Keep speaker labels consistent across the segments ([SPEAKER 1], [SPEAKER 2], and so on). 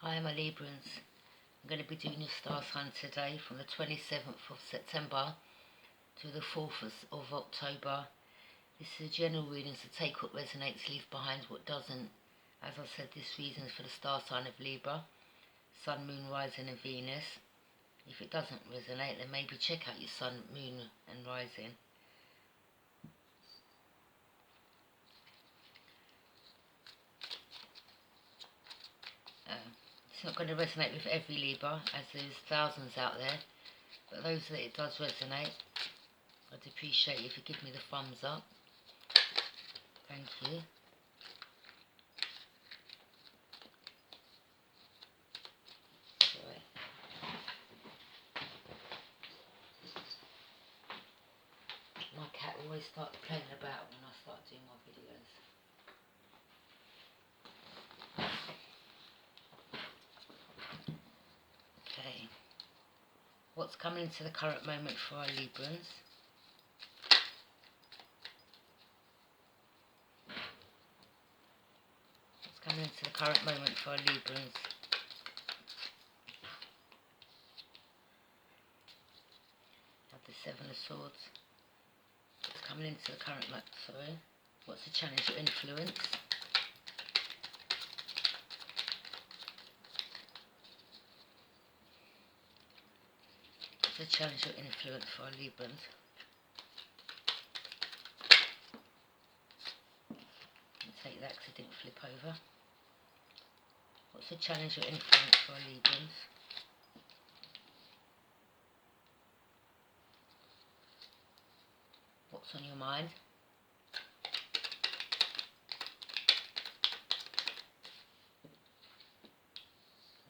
[SPEAKER 1] Hi my Librans, I'm going to be doing your star sign today from the 27th of September to the 4th of October. This is a general reading, so take what resonates, leave behind what doesn't. As I said, this reading is for the star sign of Libra, Sun, Moon, Rising and Venus. If it doesn't resonate, then maybe check out your Sun, Moon and Rising. It's not going to resonate with every Libra, as there's thousands out there, but those that it does resonate, I'd appreciate if you give me the thumbs up. Thank you. Sorry. My cat always starts playing about when I start doing my videos. Okay. What's coming into the current moment for our Librans? What's coming into the current moment for our Librans? Have the Seven of Swords. What's coming into the current moment? Sorry. What's the challenge or influence? What's the challenge or influence for our Librans? Take that because it didn't flip over. What's the challenge or influence for our Librans? What's on your mind?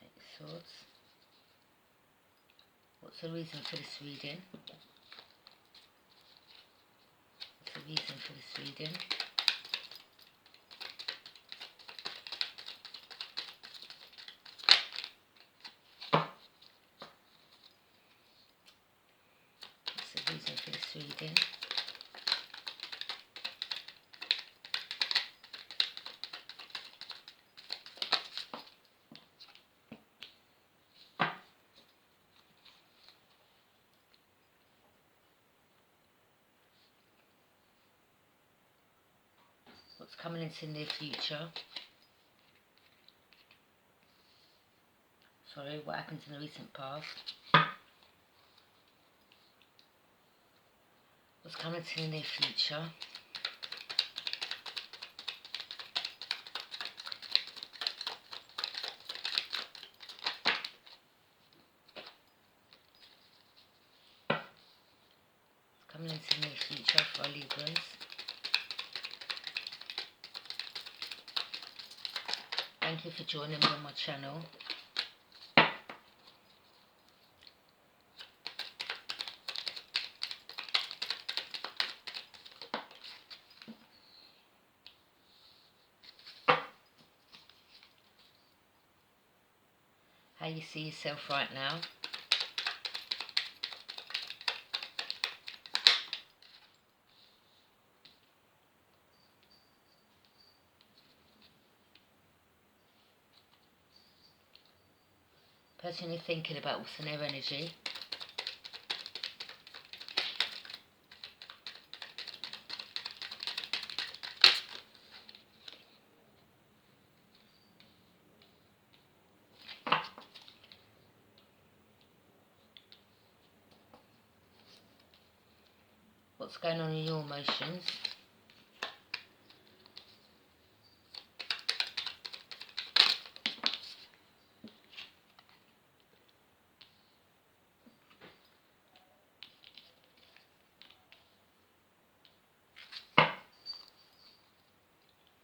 [SPEAKER 1] Eight of Swords. What's the reason for this reading? What's the reason for this reading? What's the reason for this reading? What's coming into the near future? Sorry, what happened in the recent past? What's coming into the near future? What's coming into the near future for our Librans? Thank you for joining me on my channel. How you see yourself right now? Person you're thinking about, what's in their energy? What's going on in your emotions?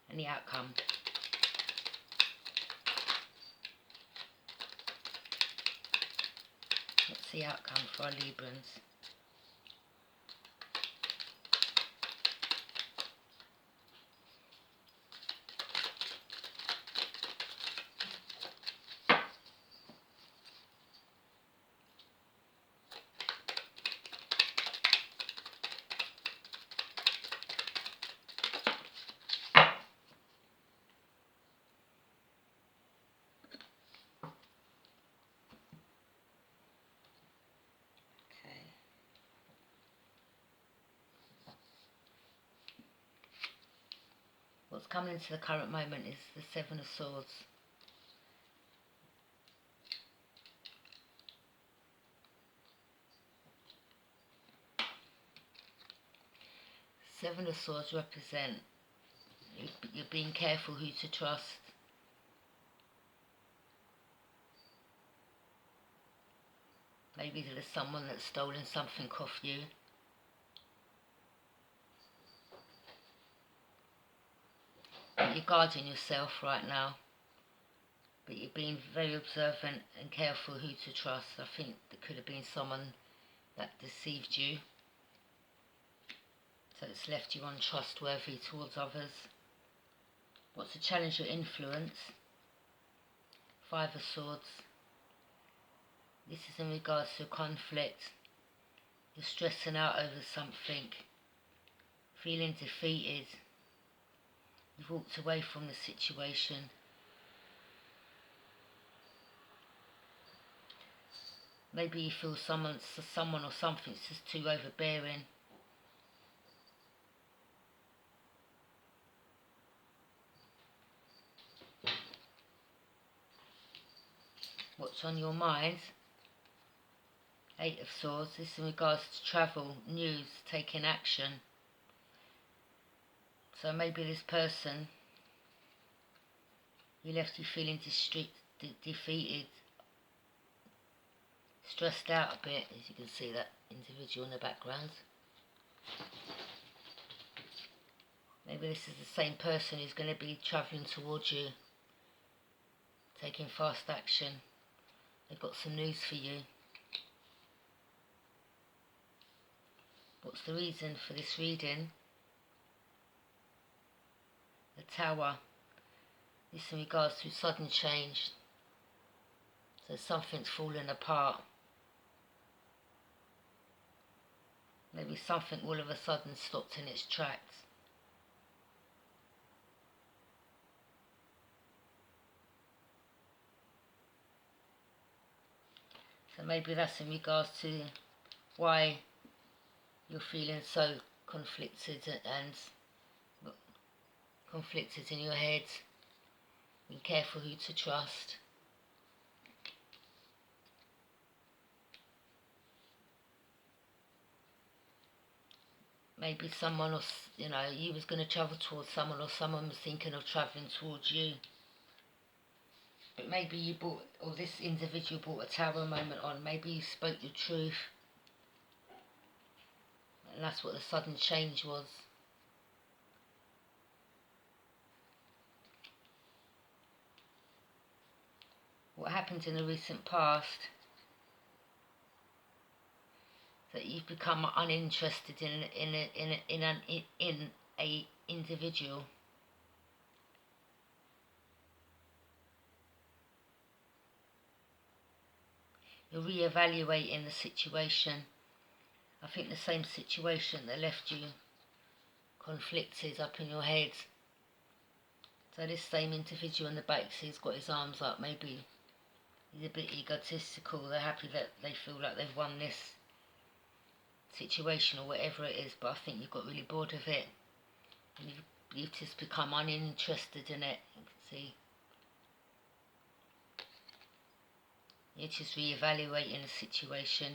[SPEAKER 1] And the outcome. What's the outcome for our Librans? What's coming into the current moment is the Seven of Swords. Seven of Swords represent you're being careful who to trust. Maybe there's someone that's stolen something off you. But you're guarding yourself right now. But you're being very observant and careful who to trust. I think there could have been someone that deceived you. So it's left you untrustworthy towards others. What's to challenge your influence? Five of Swords. This is in regards to conflict. You're stressing out over something. Feeling defeated. You've walked away from the situation. Maybe you feel someone or something's just too overbearing. What's on your mind? Eight of Swords. This is in regards to travel, news, taking action. So maybe this person, you left you feeling defeated, stressed out a bit, as you can see that individual in the background. Maybe this is the same person who's going to be travelling towards you, taking fast action. They've got some news for you. What's the reason for this reading? The Tower. This in regards to sudden change. So something's fallen apart. Maybe something all of a sudden stopped in its tracks. So maybe that's in regards to why you're feeling so conflicted in your head. Be careful who to trust. Maybe someone, or you was going to travel towards someone, or someone was thinking of travelling towards you. But maybe you brought, or this individual brought a Tower moment on. Maybe you spoke your truth. And that's what the sudden change was. What happened in the recent past, that you've become uninterested in a individual. You're re-evaluating the situation. I think the same situation that left you conflicted up in your head. So this same individual in the back, so he's got his arms up, maybe he's a bit egotistical. They're happy that they feel like they've won this situation or whatever it is, but I think you've got really bored of it. And you've just become uninterested in it. You can see. You're just re-evaluating the situation,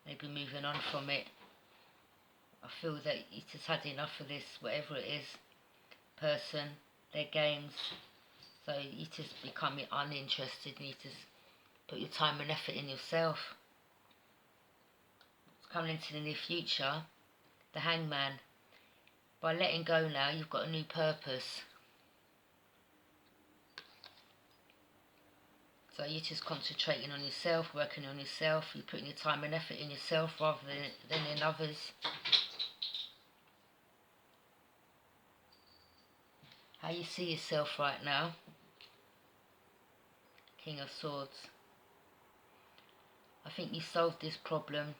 [SPEAKER 1] maybe moving on from it. I feel that you just had enough of this, whatever it is, person, their games. So you just become uninterested and you just put your time and effort in yourself. What's coming into the near future? The Hangman. By letting go now, you've got a new purpose. So you're just concentrating on yourself, working on yourself. You're putting your time and effort in yourself rather than in others. How you see yourself right now? King of Swords. I think you solved this problem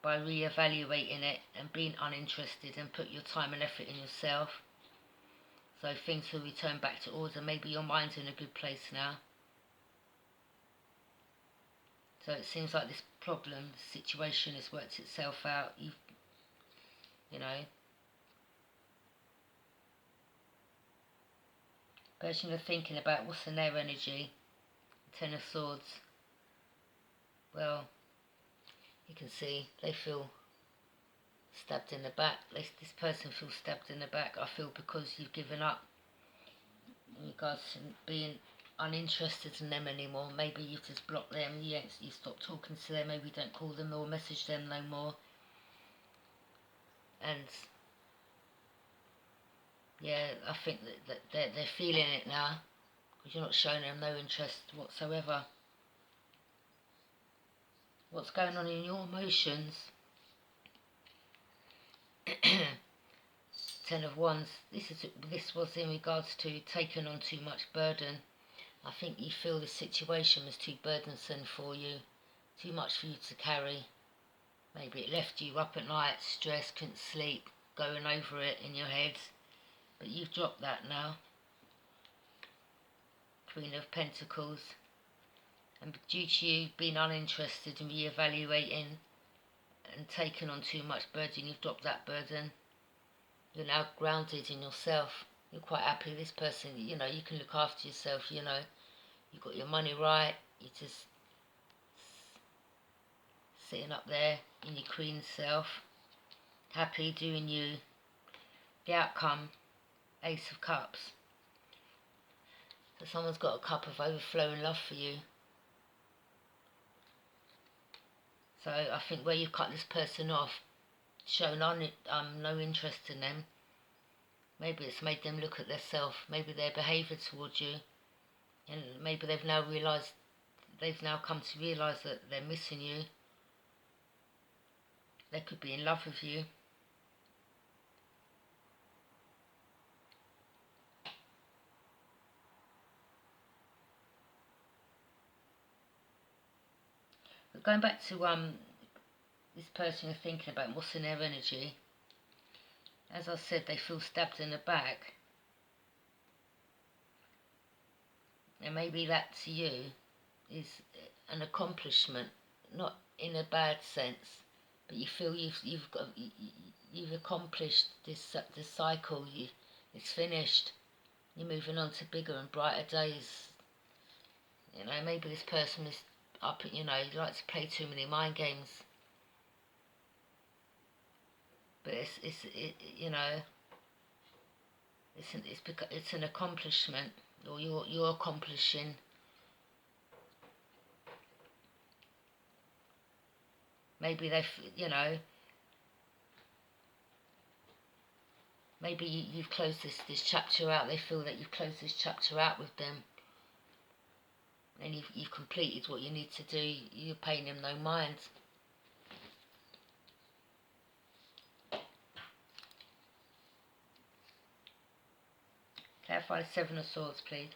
[SPEAKER 1] by re-evaluating it and being uninterested and put your time and effort in yourself. So things will return back to order. Maybe your mind's in a good place now. So it seems like this problem, situation has worked itself out. You know. Person you're thinking about, what's in their energy? Ten of Swords. Well, you can see they feel stabbed in the back. This person feels stabbed in the back, I feel, because you've given up in regards to being uninterested in them anymore. Maybe you've just blocked them, you stopped talking to them, maybe you don't call them or message them no more. And yeah, I think that they're feeling it now, because you're not showing them no interest whatsoever. What's going on in your emotions? Ten of Wands. This was in regards to taking on too much burden. I think you feel the situation was too burdensome for you, too much for you to carry. Maybe it left you up at night, stressed, couldn't sleep, going over it in your head. But you've dropped that now. Queen of Pentacles. And due to you being uninterested and re-evaluating and taking on too much burden, you've dropped that burden. You're now grounded in yourself. You're quite happy. This person, you know, you can look after yourself, you know. You've got your money right. You're just sitting up there in your queen self. Happy, doing you. The outcome, Ace of Cups. So someone's got a cup of overflowing love for you. So I think where you've cut this person off, shown no interest in them, maybe it's made them look at themselves, maybe their behaviour towards you, and maybe they've now come to realise that they're missing you. They could be in love with you. But going back to this person you're thinking about, what's in their energy? As I said, they feel stabbed in the back. And maybe that to you is an accomplishment, not in a bad sense, but you feel you've accomplished this cycle. It's finished. You're moving on to bigger and brighter days. You know, maybe this person is up. You know, he likes to play too many mind games. But you know, it's an accomplishment, or you're accomplishing. Maybe you know, maybe you've closed this chapter out. They feel that you've closed this chapter out with them, and you've completed what you need to do. You're paying them no mind. Clarify the Seven of Swords, please.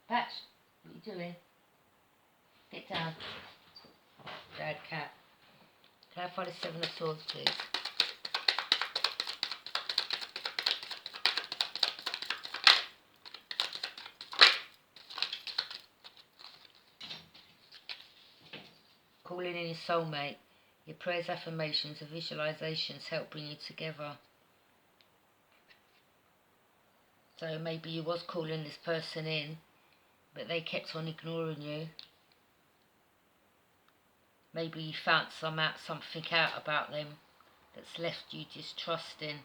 [SPEAKER 1] Patch, what are you doing? Get down. Bad cat. Clarify the Seven of Swords, please. Calling in your soulmate. Your prayers, affirmations and visualizations help bring you together. So maybe you was calling this person in, but they kept on ignoring you. Maybe you found something out about them that's left you distrusting.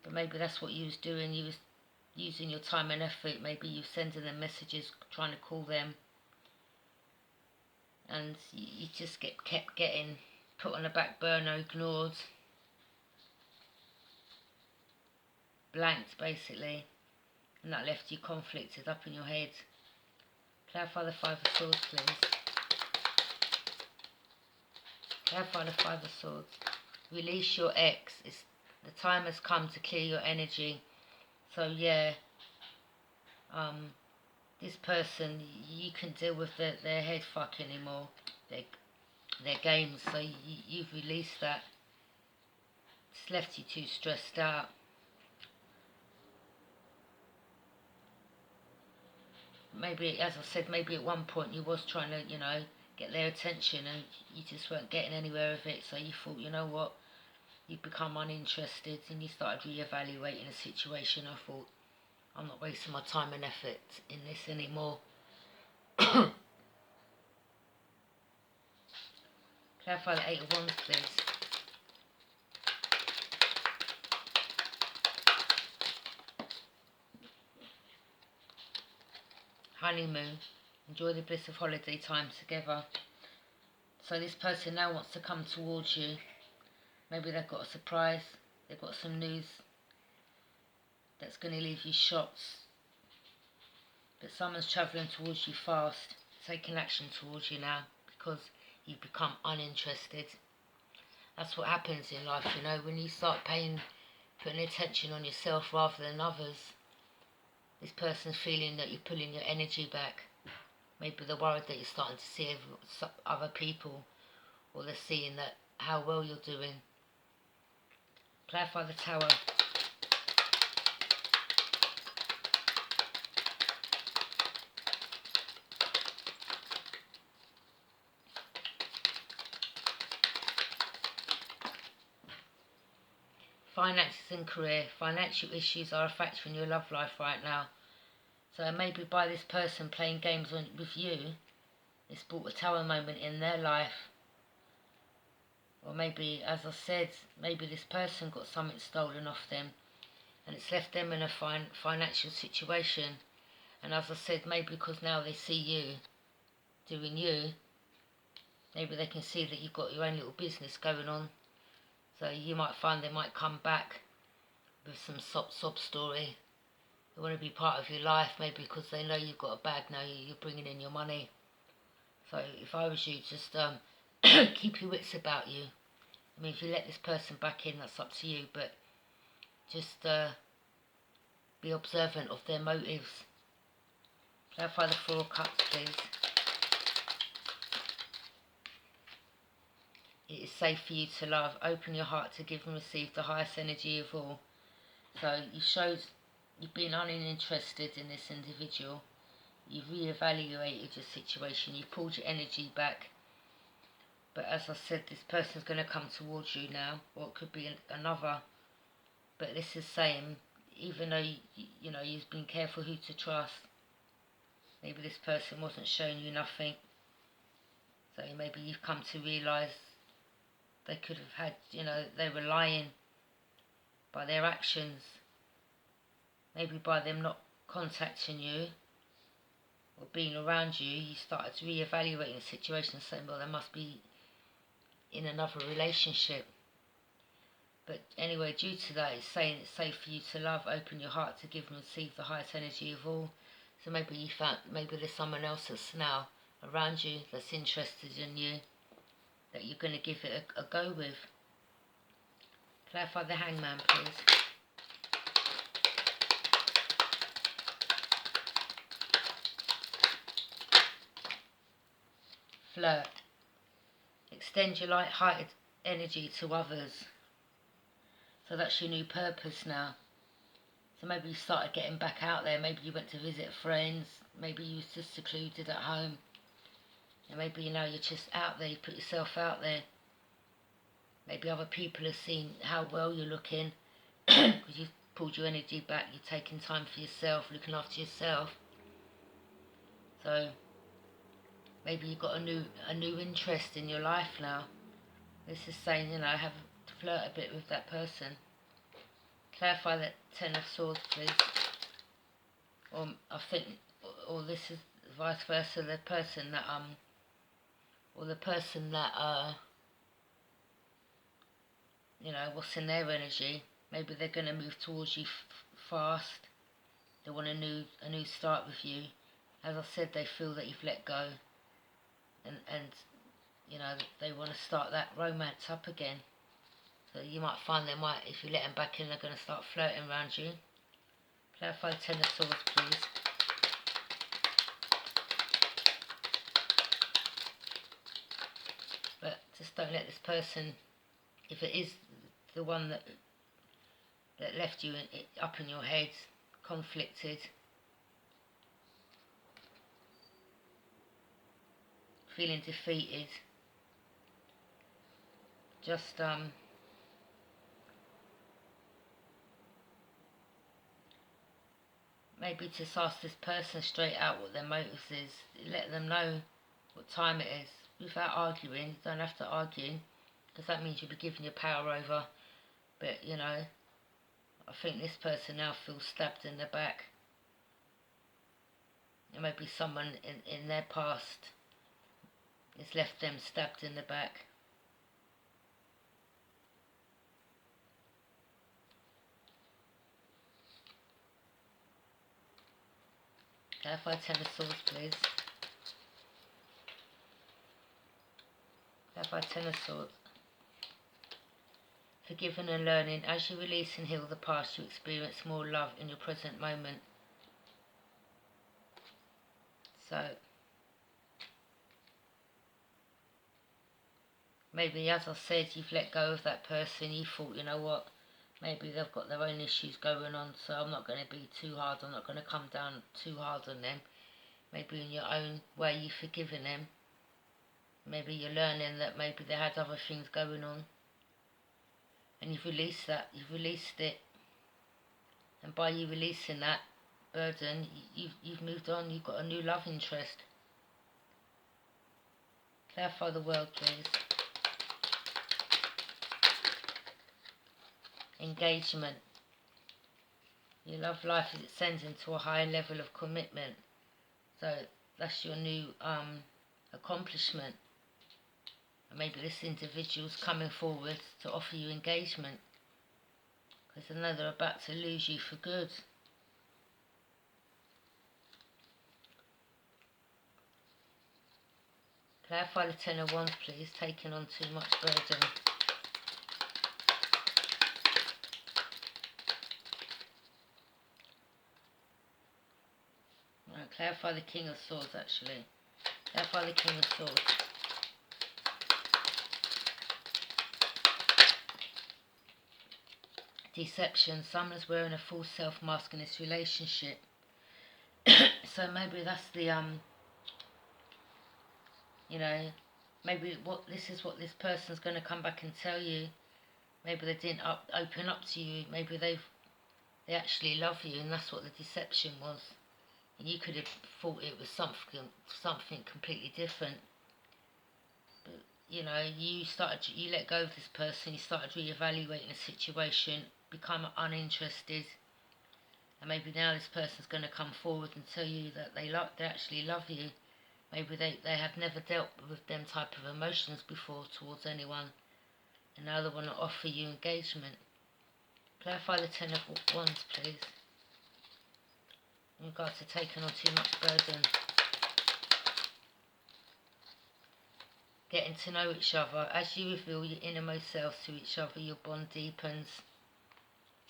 [SPEAKER 1] But maybe that's what you was doing. You was using your time and effort. Maybe you sending them messages, trying to call them. And you just kept getting put on the back burner, ignored, blanked basically, and that left you conflicted up in your head. Clarify the Five of Swords, please. Clarify the Five of Swords. Release your ex. The time has come to clear your energy. So yeah, this person, you can deal with their head fuck anymore, their games, so you've released that. It's left you too stressed out. maybe, as I said, maybe at one point you was trying to, you know, get their attention and you just weren't getting anywhere with it. So you thought, you know what, you've become uninterested and you started re-evaluating the situation. I thought, I'm not wasting my time and effort in this anymore. Clarify the Eight of Wands, please. Honeymoon. Enjoy the bliss of holiday time together. So this person now wants to come towards you. Maybe they've got a surprise. They've got some news that's going to leave you shocked. But someone's travelling towards you fast, taking action towards you now because you've become uninterested. That's what happens in life, you know, when you start putting attention on yourself rather than others. This person's feeling that you're pulling your energy back. Maybe they're worried that you're starting to see other people, or they're seeing that how well you're doing. Clarify the Tower. Finances and career. Financial issues are a factor in your love life right now. So maybe by this person playing games with you, it's brought a Tower moment in their life. Or maybe, as I said, maybe this person got something stolen off them and it's left them in a financial situation. And as I said, maybe because now they see you doing you, maybe they can see that you've got your own little business going on. So you might find they might come back with some sob story. They want to be part of your life, maybe because they know you've got a bag now, you're bringing in your money. So if I was you, just keep your wits about you. I mean, if you let this person back in, that's up to you, but just be observant of their motives. Clarify the Four of Cups, please. It is safe for you to love. Open your heart to give and receive the highest energy of all. So you showed you've been uninterested in this individual. You've re-evaluated your situation. You've pulled your energy back. But as I said, this person's going to come towards you now. Or it could be another. But this is saying, even though, you know, you've been careful who to trust. Maybe this person wasn't showing you nothing. So maybe you've come to realise they could have had, you know, they were lying by their actions. Maybe by them not contacting you or being around you, you started to re-evaluate the situation and saying, well, they must be in another relationship. But anyway, due to that, it's saying it's safe for you to love, open your heart to give and receive the highest energy of all. So maybe you found, maybe there's someone else that's now around you that's interested in you, that you're going to give it a go with. Clarify the Hangman, please. Flirt. Extend your light-hearted energy to others. So that's your new purpose now. So maybe you started getting back out there. Maybe you went to visit friends. Maybe you was just secluded at home. And maybe, you know, you're just out there. You put yourself out there. Maybe other people have seen how well you're looking. Because you've pulled your energy back. You're taking time for yourself. Looking after yourself. So maybe you've got a new interest in your life now. This is saying, you know, have to flirt a bit with that person. Clarify that Ten of Swords, please. Or I think, or this is vice versa. The person that you know, what's in their energy. Maybe they're going to move towards you fast. They want a new start with you. As I said, they feel that you've let go, and you know, they want to start that romance up again. So you might find if you let them back in, they're going to start flirting around you. Clarify the Ten of Swords, please. But just don't let this person, if it is the one that left you up in your head, conflicted, feeling defeated. Just maybe just ask this person straight out what their motives is. Let them know what time it is without arguing. You don't have to argue, because that means you'll be giving your power over. But you know, I think this person now feels stabbed in the back. It may be someone in their past has left them stabbed in the back. Clarify Ten of Swords, please. Clarify Ten of Swords. Forgiving and learning. As you release and heal the past, you experience more love in your present moment. So, maybe, as I said, you've let go of that person. You thought, you know what, maybe they've got their own issues going on, so I'm not going to be too hard. I'm not going to come down too hard on them. Maybe in your own way you've forgiven them. Maybe you're learning that maybe they had other things going on. And you've released that. You've released it. And by you releasing that burden, you've moved on. You've got a new love interest. Clarify the World, please. Engagement. Your love life is ascending to a higher level of commitment. So that's your new accomplishment. And maybe this individual's coming forward to offer you engagement, because they know they're about to lose you for good. Clarify the Ten of Wands, please. Taking on too much burden. Right, clarify the King of Swords, actually. Clarify the King of Swords. Deception. Someone's wearing a false self mask in this relationship. So maybe that's the you know, maybe this is what this person's going to come back and tell you. Maybe they didn't open up to you. Maybe they actually love you, and that's what the deception was. And you could have thought it was something completely different. But you know, you let go of this person. You started reevaluating the situation, become uninterested, and maybe now this person's going to come forward and tell you that they actually love you. Maybe they have never dealt with them type of emotions before towards anyone, and now they want to offer you engagement. Clarify the Ten of Wands, please. In regards to taking on too much burden. Getting to know each other. As you reveal your innermost selves to each other, your bond deepens.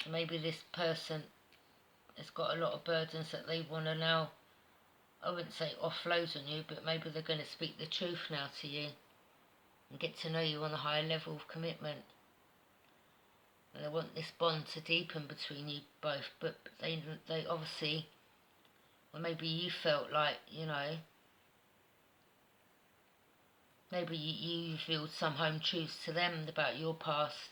[SPEAKER 1] So maybe this person has got a lot of burdens that they want to now, I wouldn't say offload on you, but maybe they're going to speak the truth now to you and get to know you on a higher level of commitment. And they want this bond to deepen between you both, but they obviously, or maybe you felt like, you know, maybe you revealed some home truths to them about your past.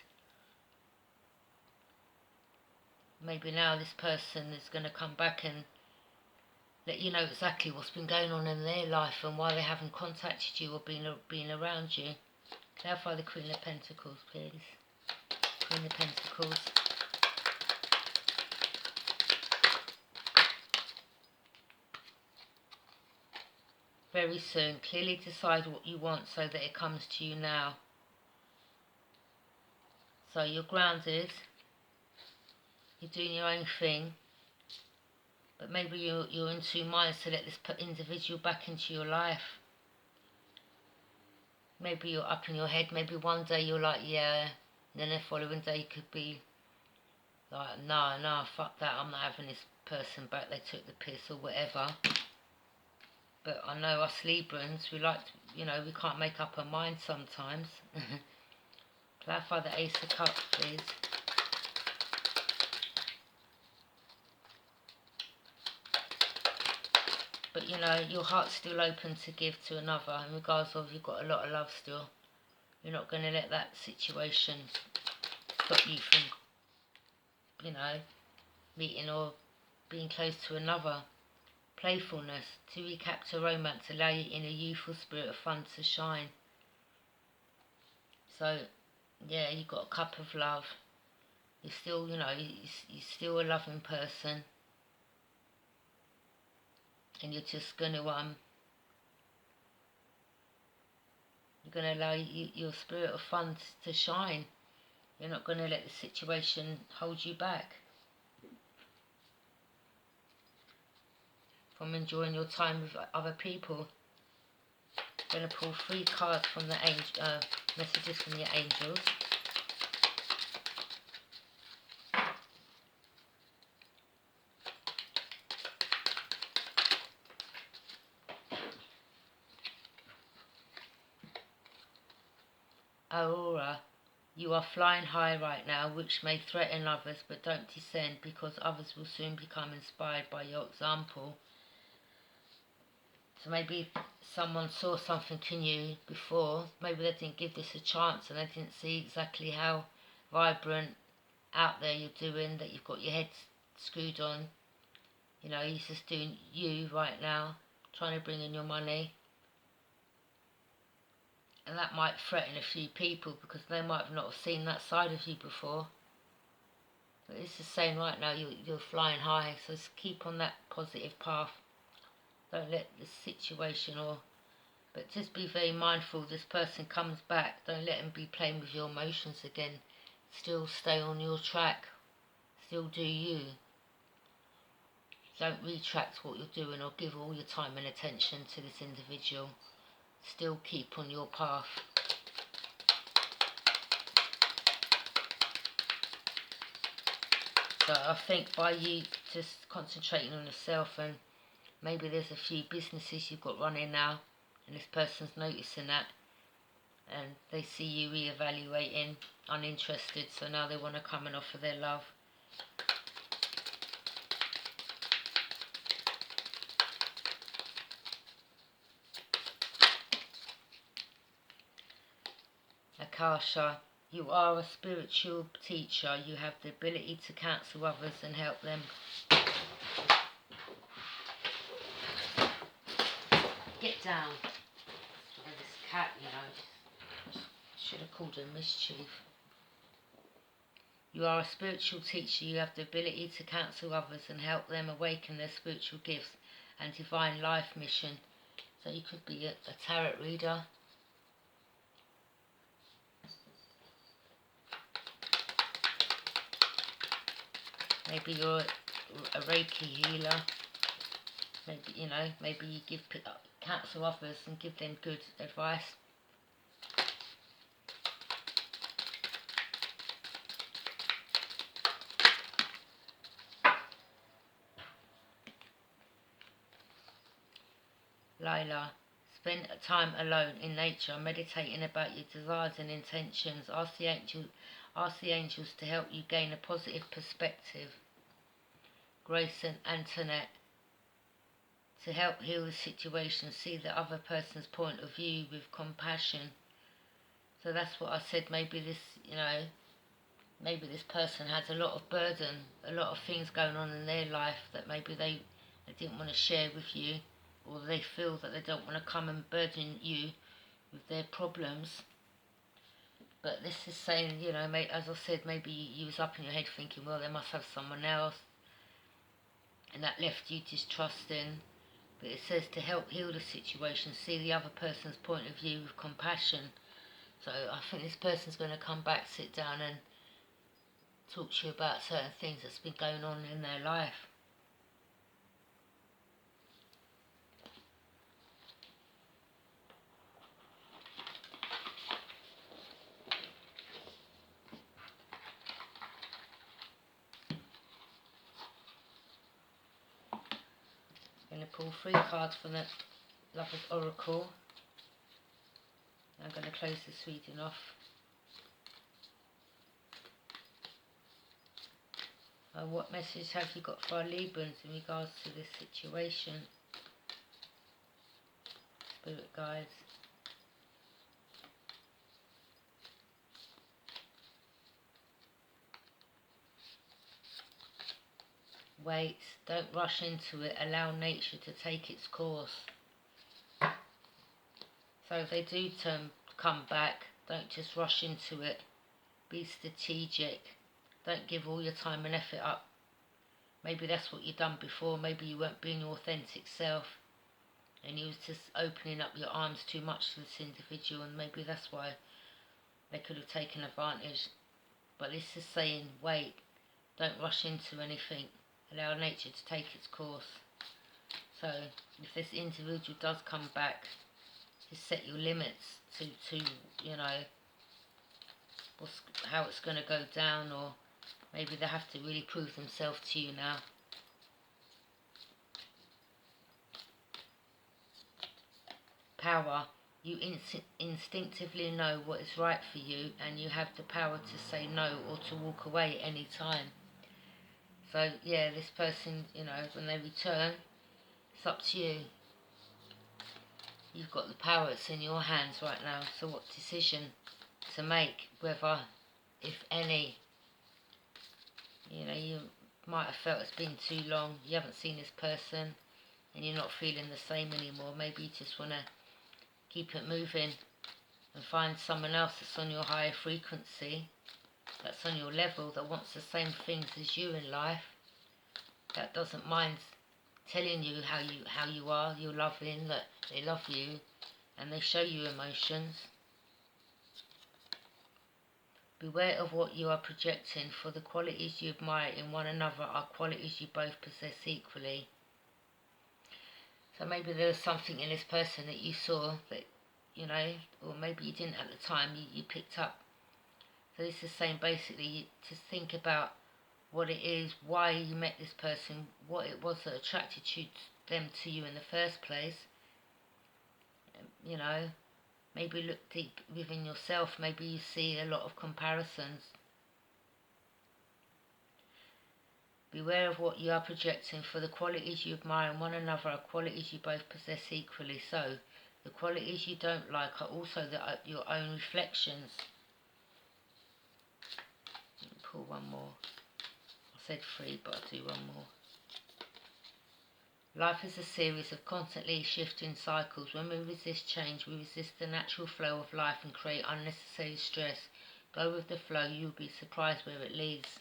[SPEAKER 1] Maybe now this person is going to come back and let you know exactly what's been going on in their life and why they haven't contacted you or been around you. Clarify the Queen of Pentacles, please. Queen of Pentacles. Very soon. Clearly decide what you want so that it comes to you now. So you're grounded. You're doing your own thing. But maybe you're in two minds to let this individual back into your life. Maybe you're up in your head. Maybe one day you're like, yeah. And then the following day you could be like, no, fuck that. I'm not having this person back. They took the piss or whatever. But I know us Librans, we like to, you know, we can't make up our minds sometimes. Clarify the Ace of Cups, please. But you know, your heart's still open to give to another, in regards of you've got a lot of love still. You're not going to let that situation stop you from, you know, meeting or being close to another. Playfulness. To recapture romance, allow your inner youthful spirit of fun to shine. So, yeah, you've got a cup of love. You're still, you know, you're still a loving person. And you're just going to, you're going to allow your spirit of fun to shine. You're not going to let the situation hold you back from enjoying your time with other people. I'm going to pull 3 cards from the messages from your angels. Aurora, you are flying high right now, which may threaten others, but don't descend, because others will soon become inspired by your example. So maybe someone saw something in you before, maybe they didn't give this a chance and they didn't see exactly how vibrant out there you're doing, that you've got your head screwed on. You know, you're just doing you right now, trying to bring in your money. And that might threaten a few people because they might not have seen that side of you before. But this is saying right now you're flying high, so just keep on that positive path. Don't let the situation but just be very mindful this person comes back. Don't let them be playing with your emotions again. Still stay on your track. Still do you. Don't retract what you're doing or give all your time and attention to this individual. Still keep on your path. So I think by you just concentrating on yourself, and maybe there's a few businesses you've got running now and this person's noticing that and they see you re-evaluating, uninterested, so now they want to come and offer their love. Akasha, you are a spiritual teacher. You have the ability to counsel others and help them. Get down. And this cat, you know, should have called her mischief. You are a spiritual teacher. You have the ability to counsel others and help them awaken their spiritual gifts and divine life mission. So you could be a tarot reader. Maybe you're a Reiki healer. Maybe, you know, maybe you give counsel others and give them good advice. Lila, spend time alone in nature, meditating about your desires and intentions. Ask the angels to help you gain a positive perspective. Grace and Antoinette, to help heal the situation, see the other person's point of view with compassion. So that's what I said. Maybe this, you know, maybe this person has a lot of burden, a lot of things going on in their life that maybe they didn't want to share with you, or they feel that they don't want to come and burden you with their problems. But this is saying, you know, as I said, maybe you was up in your head thinking, well, they must have someone else, and that left you distrusting. But it says to help heal the situation, see the other person's point of view with compassion. So I think this person's going to come back, sit down and talk to you about certain things that's been going on in their life. I'm going to pull 3 cards from the Lover's Oracle. I'm going to close this reading off. What message have you got for our Librans in regards to this situation? Spirit guides. Wait, don't rush into it, allow nature to take its course. So if they do come back, don't just rush into it. Be strategic. Don't give all your time and effort up. Maybe that's what you've done before. Maybe you weren't being your authentic self and you was just opening up your arms too much to this individual, and maybe that's why they could have taken advantage. But this is saying, wait, don't rush into anything. Allow nature to take its course. So if this individual does come back, just set your limits to you know, how it's going to go down, or maybe they have to really prove themselves to you now. Power. You instinctively know what is right for you, and you have the power to say no or to walk away any time. So yeah, this person, you know, when they return, it's up to you. You've got the power, it's in your hands right now. So what decision to make, whether, if any, you know, you might have felt it's been too long, you haven't seen this person, and you're not feeling the same anymore. Maybe you just want to keep it moving and find someone else that's on your higher frequency, that's on your level, that wants the same things as you in life, that doesn't mind telling you how you are, you're loving, that they love you, and they show you emotions. Beware of what you are projecting, for the qualities you admire in one another are qualities you both possess equally. So maybe there was something in this person that you saw that, you know, or maybe you didn't at the time, you picked up. So this is saying basically to think about what it is, why you met this person, what it was that attracted them to you in the first place. You know, maybe look deep within yourself. Maybe you see a lot of comparisons. Beware of what you are projecting, for the qualities you admire in one another are qualities you both possess equally. So the qualities you don't like are also your own reflections. Pull one more. I said 3, but I'll do one more. Life is a series of constantly shifting cycles. When we resist change, we resist the natural flow of life and create unnecessary stress. Go with the flow, you'll be surprised where it leads.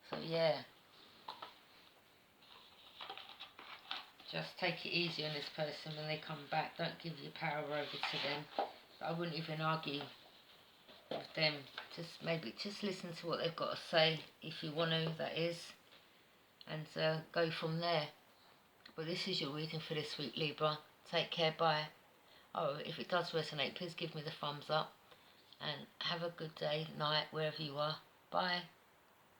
[SPEAKER 1] So yeah, just take it easy on this person when they come back. Don't give your power over to them. I wouldn't even argue with them. Just listen to what they've got to say, if you want to, that is, and go from there. But this is your reading for this week, Libra. Take care, bye. Oh, if it does resonate, please give me the thumbs up, and have a good day, night, wherever you are. Bye.